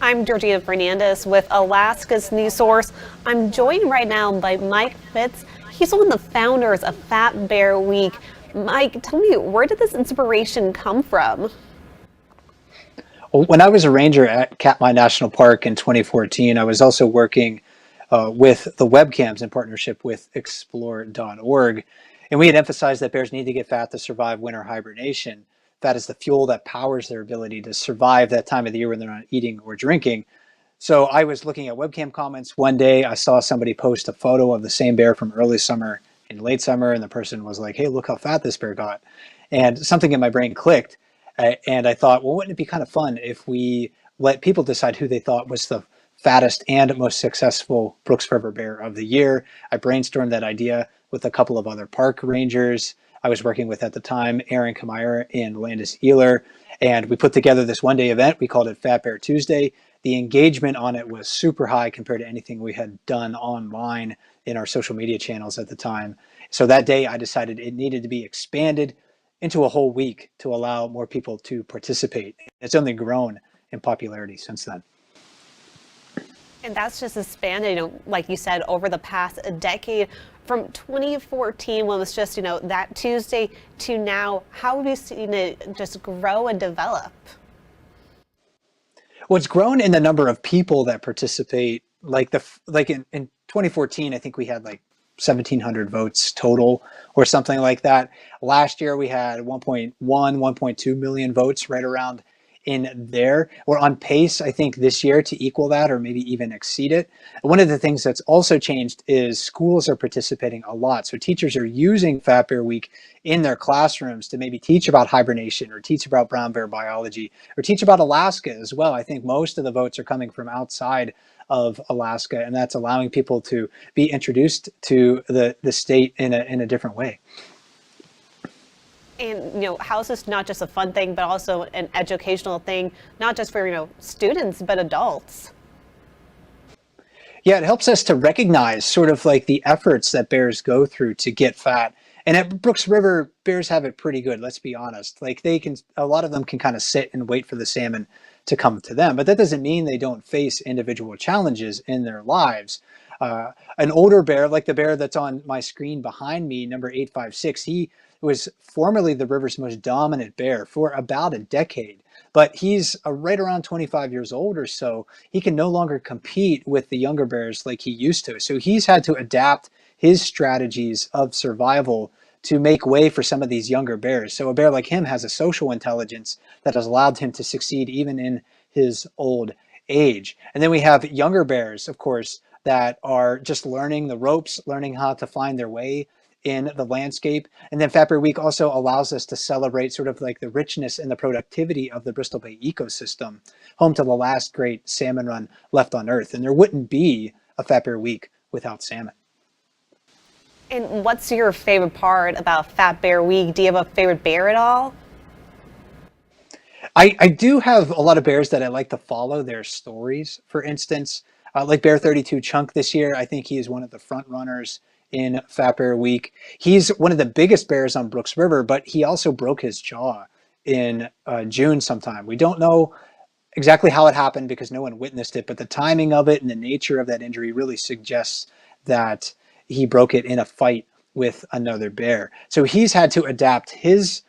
I'm Georgina Fernandez with Alaska's News Source. I'm joined right now by Mike Fitz. He's one of the founders of Fat Bear Week. Mike, tell me, where did this inspiration come from? Well, when I was a ranger at Katmai National Park in 2014, I was also working with the webcams in partnership with explore.org. And we had emphasized that bears need to get fat to survive winter hibernation. Fat is the fuel that powers their ability to survive that time of the year when they're not eating or drinking. So I was looking at webcam comments one day. I saw somebody post a photo of the same bear from early summer and late summer, and the person was like, "Hey, look how fat this bear got." And something in my brain clicked, and I thought, well, wouldn't it be kind of fun if we let people decide who they thought was the fattest and most successful Brooks River bear of the year? I brainstormed that idea with a couple of other park rangers I was working with at the time, Aaron Kameyer and Landis Ealer, and we put together this one-day event. We called it Fat Bear Tuesday. The engagement on it was super high compared to anything we had done online in our social media channels at the time. So that day I decided it needed to be expanded into a whole week to allow more people to participate. It's only grown in popularity since then. And that's just expanded, like you said, over the past decade. From 2014, when it was just, that Tuesday, to now, how have you seen it just grow and develop? Well, it's grown in the number of people that participate. In 2014, I think we had like 1,700 votes total or something like that. Last year we had 1.1, 1.2 million votes, right around in there. We're on pace, I think, this year to equal that or maybe even exceed it. One of the things that's also changed is schools are participating a lot. So teachers are using Fat Bear Week in their classrooms to maybe teach about hibernation or teach about brown bear biology or teach about Alaska as well. I think most of the votes are coming from outside of Alaska, and that's allowing people to be introduced to the state in a different way. And how is this not just a fun thing, but also an educational thing, not just for students, but adults? Yeah, it helps us to recognize sort of like the efforts that bears go through to get fat. And at Brooks River, bears have it pretty good, let's be honest. Like a lot of them can kind of sit and wait for the salmon to come to them, but that doesn't mean they don't face individual challenges in their lives. An older bear, like the bear that's on my screen behind me, number 856, he was formerly the river's most dominant bear for about a decade, but he's right around 25 years old or so. He can no longer compete with the younger bears like he used to. So he's had to adapt his strategies of survival to make way for some of these younger bears. So a bear like him has a social intelligence that has allowed him to succeed even in his old age. And then we have younger bears, of course, that are just learning the ropes, learning how to find their way in the landscape. And then Fat Bear Week also allows us to celebrate sort of like the richness and the productivity of the Bristol Bay ecosystem, home to the last great salmon run left on Earth. And there wouldn't be a Fat Bear Week without salmon. And what's your favorite part about Fat Bear Week? Do you have a favorite bear at all? I do have a lot of bears that I like to follow their stories. For instance, like Bear 32 Chunk this year, I think he is one of the front runners in Fat Bear Week. He's one of the biggest bears on Brooks River, but he also broke his jaw in June sometime. We don't know exactly how it happened because no one witnessed it, but the timing of it and the nature of that injury really suggests that he broke it in a fight with another bear. So he's had to adapt his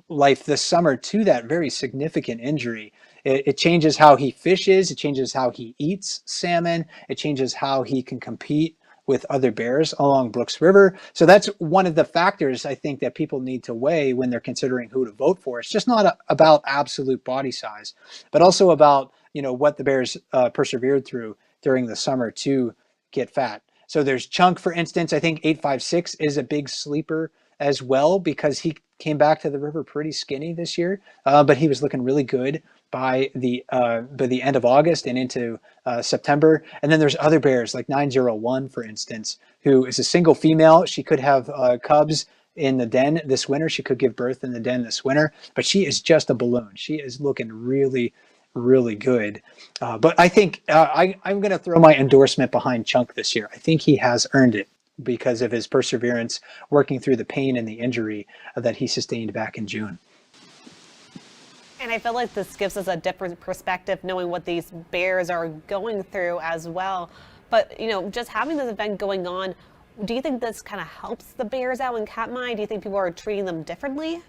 life this summer to that very significant injury. It changes how he fishes, it changes how he eats salmon, it changes how he can compete with other bears along Brooks River. So that's one of the factors I think that people need to weigh when they're considering who to vote for. It's just not about absolute body size, but also about what the bears persevered through during the summer to get fat. So there's Chunk, for instance. I think 856 is a big sleeper as well because he came back to the river pretty skinny this year, but he was looking really good by the end of August and into September. And then there's other bears like 901, for instance, who is a single female. She could have cubs in the den this winter. She could give birth in the den this winter, but she is just a balloon. She is looking really, really good. But I think I'm going to throw my endorsement behind Chunk this year. I think he has earned it because of his perseverance working through the pain and the injury that he sustained back in June. And I feel like this gives us a different perspective knowing what these bears are going through as well. But, just having this event going on, do you think this kind of helps the bears out in Katmai? Do you think people are treating them differently?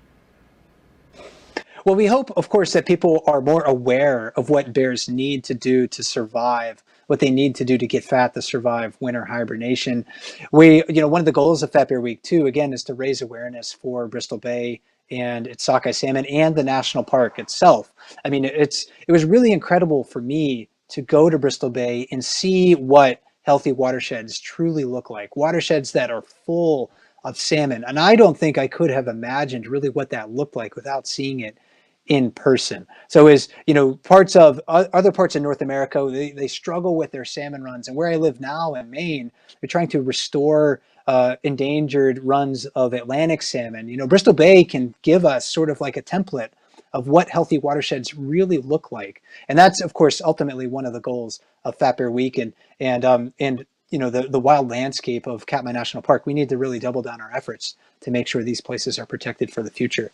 Well, we hope, of course, that people are more aware of what bears need to do to survive, what they need to do to get fat to survive winter hibernation. One of the goals of Fat Bear Week 2, again, is to raise awareness for Bristol Bay and its sockeye salmon and the national park itself. I mean, it was really incredible for me to go to Bristol Bay and see what healthy watersheds truly look like, watersheds that are full of salmon. And I don't think I could have imagined really what that looked like without seeing it in person. So as parts of other parts of North America, they struggle with their salmon runs. And where I live now in Maine, they're trying to restore endangered runs of Atlantic salmon. Bristol Bay can give us sort of like a template of what healthy watersheds really look like. And that's, of course, ultimately one of the goals of Fat Bear Week and the wild landscape of Katmai National Park. We need to really double down our efforts to make sure these places are protected for the future.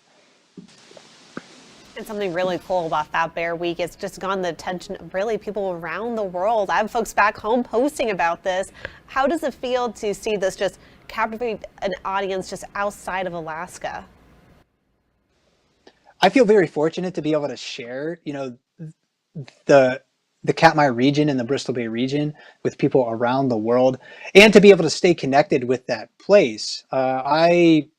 And something really cool about Fat Bear Week, it's just gotten the attention of really people around the world. I have folks back home posting about this. How does it feel to see this just captivate an audience just outside of Alaska? I feel very fortunate to be able to share, the Katmai region and the Bristol Bay region with people around the world, and to be able to stay connected with that place. I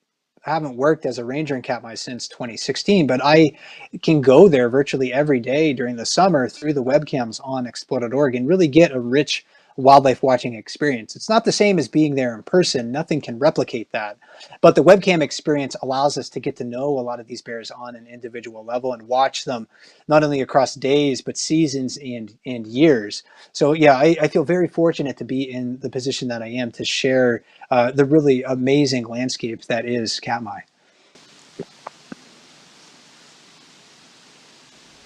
haven't worked as a ranger in Katmai since 2016, but I can go there virtually every day during the summer through the webcams on Explode.org and really get a rich wildlife watching experience. It's not the same as being there in person. Nothing can replicate that. But the webcam experience allows us to get to know a lot of these bears on an individual level and watch them not only across days, but seasons and years. So yeah, I feel very fortunate to be in the position that I am to share the really amazing landscape that is Katmai.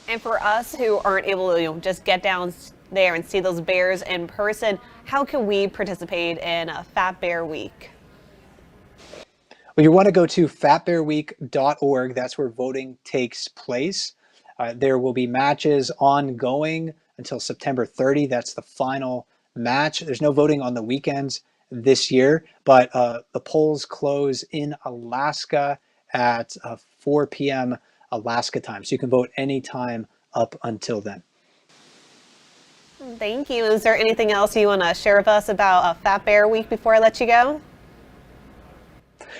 And for us who aren't able to just get down there and see those bears in person, how can we participate in a Fat Bear Week? Well, you want to go to fatbearweek.org. That's where voting takes place. There will be matches ongoing until September 30. That's the final match. There's no voting on the weekends this year, but the polls close in Alaska at 4 p.m. Alaska time. So you can vote anytime up until then. Thank you. Is there anything else you want to share with us about Fat Bear Week before I let you go?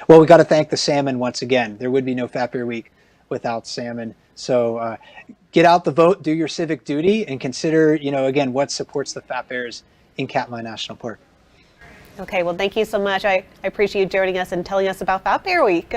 Well, we got to thank the salmon once again. There would be no Fat Bear Week without salmon. So get out the vote, do your civic duty, and consider, again, what supports the fat bears in Katmai National Park. Okay, well, thank you so much. I appreciate you joining us and telling us about Fat Bear Week.